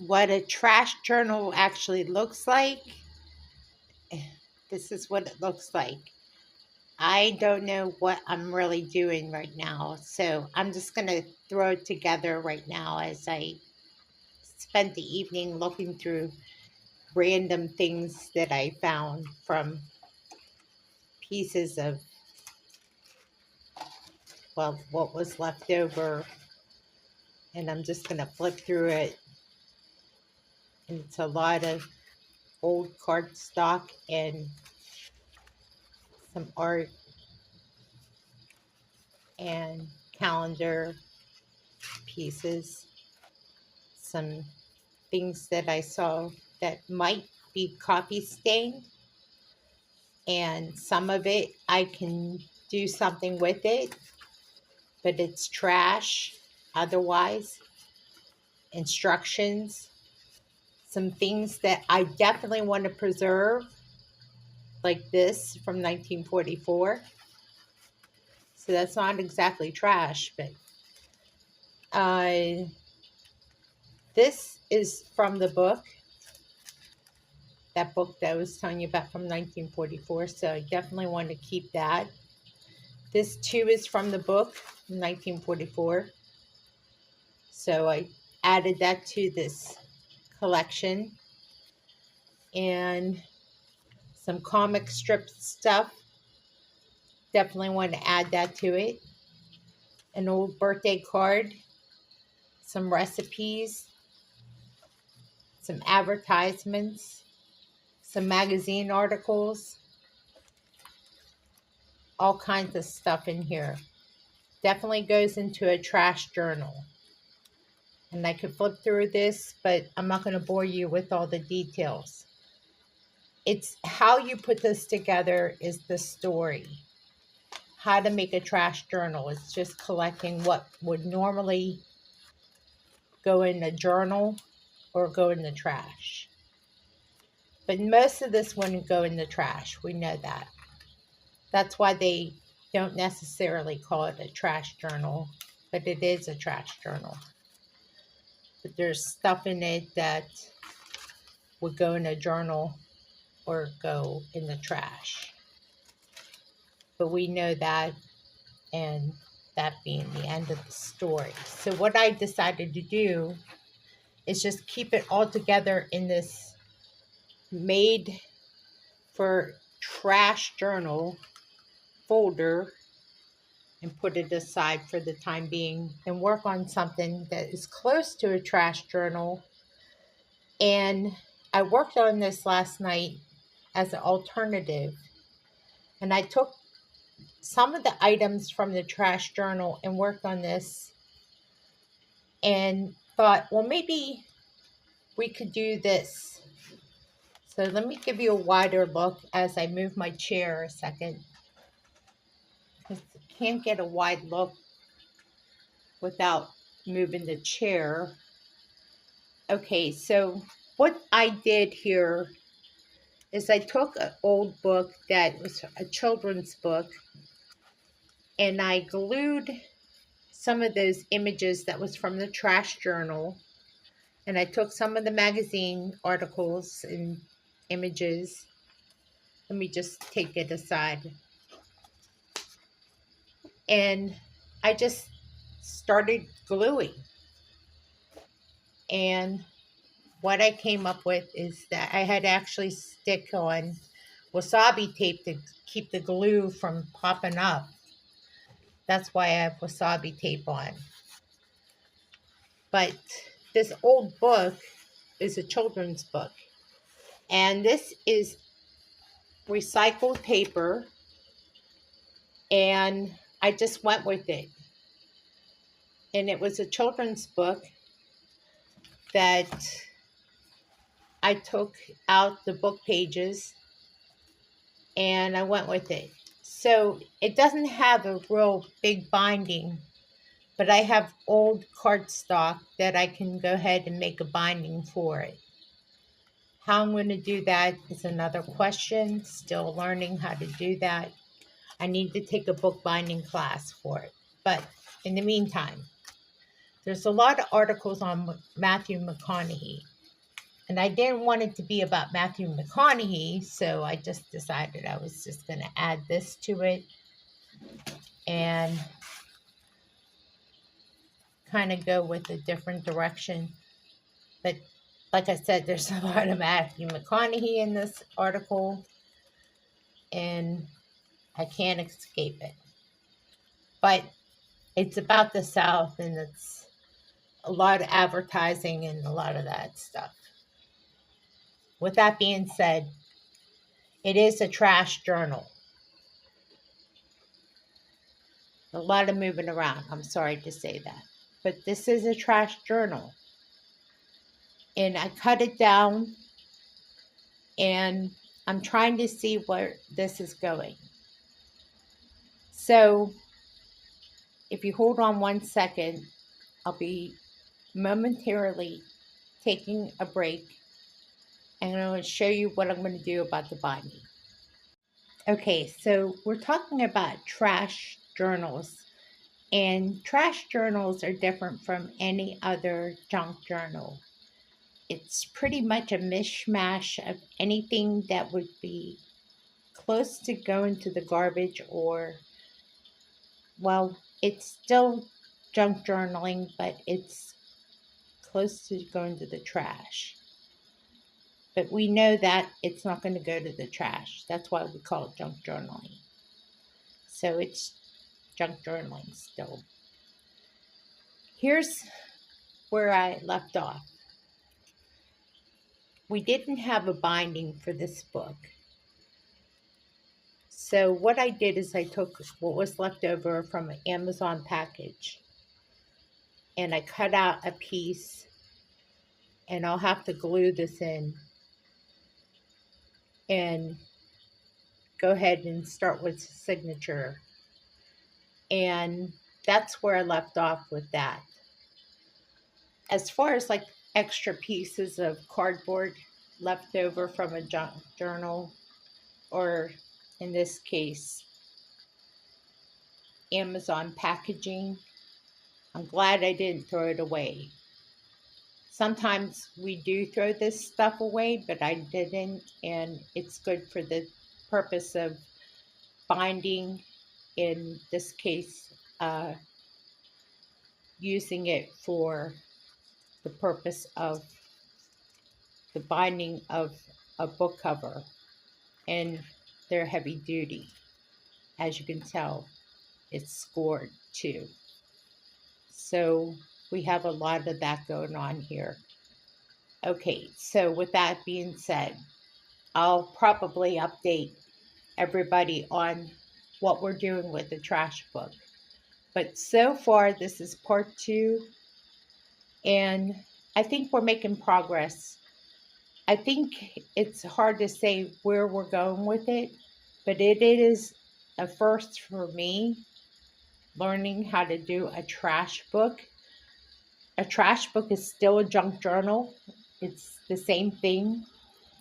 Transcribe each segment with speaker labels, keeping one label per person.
Speaker 1: what a trash journal actually looks like. This is what it looks like. I don't know what I'm really doing right now, so I'm just going to throw it together right now as I spent the evening looking through random things that I found from pieces of, well, what was left over. And I'm just going to flip through it. And it's a lot of old cardstock and some art and calendar pieces, some things that I saw that might be coffee stained, and some of it I can do something with it, but it's trash otherwise. Instructions, some things that I definitely want to preserve, like this from 1944. So that's not exactly trash, but uh, this is from the book, that book that I was telling you about from 1944. So I definitely want to keep that. This too is from the book from 1944. So I added that to this collection. And some comic strip stuff. Definitely want to add that to it. An old birthday card. Some recipes. Some advertisements. Some magazine articles. All kinds of stuff in here. Definitely goes into a trash journal. And I could flip through this, but I'm not going to bore you with all the details. It's how you put this together is the story. How to make a trash journal. It's just collecting what would normally go in a journal or go in the trash. But most of this wouldn't go in the trash. We know that. That's why they don't necessarily call it a trash journal, but it is a trash journal. But there's stuff in it that would go in a journal or go in the trash. But we know that, and that being the end of the story. So what I decided to do is just keep it all together in this made for trash journal folder and put it aside for the time being and work on something that is close to a trash journal. And I worked on this last night as an alternative. And I took some of the items from the trash journal and worked on this and thought, well, maybe we could do this. So let me give you a wider look as I move my chair a second. Because I can't get a wide look without moving the chair. Okay, so what I did here is I took an old book that was a children's book and I glued some of those images that was from the trash journal, and I took some of the magazine articles and images. Let me just take it aside. And I just started gluing. And what I came up with is that I had to actually stick on wasabi tape to keep the glue from popping up. That's why I have wasabi tape on. But this old book is a children's book. And this is recycled paper. And I just went with it. And it was a children's book that I took out the book pages and I went with it. So it doesn't have a real big binding, but I have old cardstock that I can go ahead and make a binding for it. How I'm going to do that is another question. Still learning how to do that. I need to take a bookbinding class for it. But in the meantime, there's a lot of articles on Matthew McConaughey. And I didn't want it to be about Matthew McConaughey, so I just decided I was just going to add this to it and kind of go with a different direction. But like I said, there's a lot of Matthew McConaughey in this article, and I can't escape it. But it's about the South, and it's a lot of advertising and a lot of that stuff. With that being said, it is a trash journal. A lot of moving around. I'm sorry to say that. But this is a trash journal. And I cut it down, and I'm trying to see where this is going. So if you hold on 1 second, I'll be momentarily taking a break, and I'm going to show you what I'm going to do about the binding. Okay, so we're talking about trash journals, and trash journals are different from any other junk journal. It's pretty much a mishmash of anything that would be close to going to the garbage, or, well, it's still junk journaling, but it's close to going to the trash. But we know that it's not going to go to the trash. That's why we call it junk journaling. So it's junk journaling still. Here's where I left off. We didn't have a binding for this book. So what I did is I took what was left over from an Amazon package, and I cut out a piece, and I'll have to glue this in and go ahead and start with signature. And that's where I left off with that. As far as like extra pieces of cardboard left over from a junk journal, or in this case, Amazon packaging, I'm glad I didn't throw it away. Sometimes we do throw this stuff away, but I didn't, and it's good for the purpose of binding, in this case, using it for the purpose of the binding of a book cover, and they're heavy duty. As you can tell, it's scored too. So we have a lot of that going on here. Okay, so with that being said, I'll probably update everybody on what we're doing with the trash book. But so far, this is part 2, and I think we're making progress. I think it's hard to say where we're going with it, but it is a first for me, learning how to do a trash book. A trash book is still a junk journal. It's the same thing,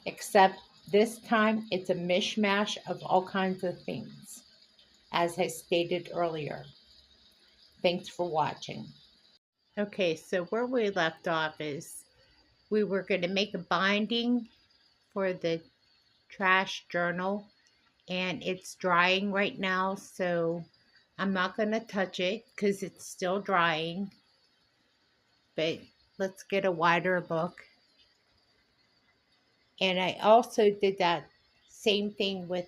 Speaker 1: except this time it's a mishmash of all kinds of things, as I stated earlier. Thanks for watching. Okay, so where we left off is we were going to make a binding for the trash journal, and it's drying right now, so I'm not going to touch it because it's still drying. But let's get a wider look. And I also did that same thing with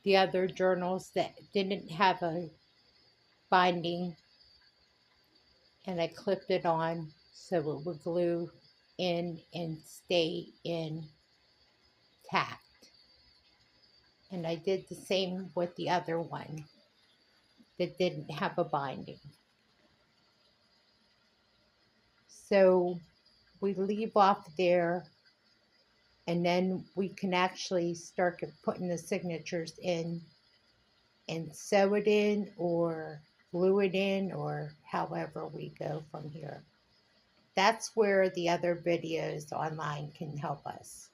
Speaker 1: the other journals that didn't have a binding, and I clipped it on so it would glue in and stay intact. And I did the same with the other one that didn't have a binding. So we leave off there, and then we can actually start putting the signatures in and sew it in or glue it in, or however we go from here. That's where the other videos online can help us.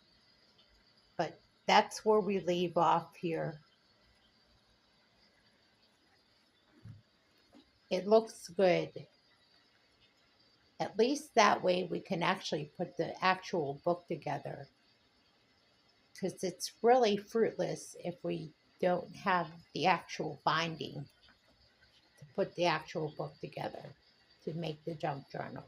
Speaker 1: But that's where we leave off here. It looks good. At least that way we can actually put the actual book together. Because it's really fruitless if we don't have the actual binding to put the actual book together to make the junk journal.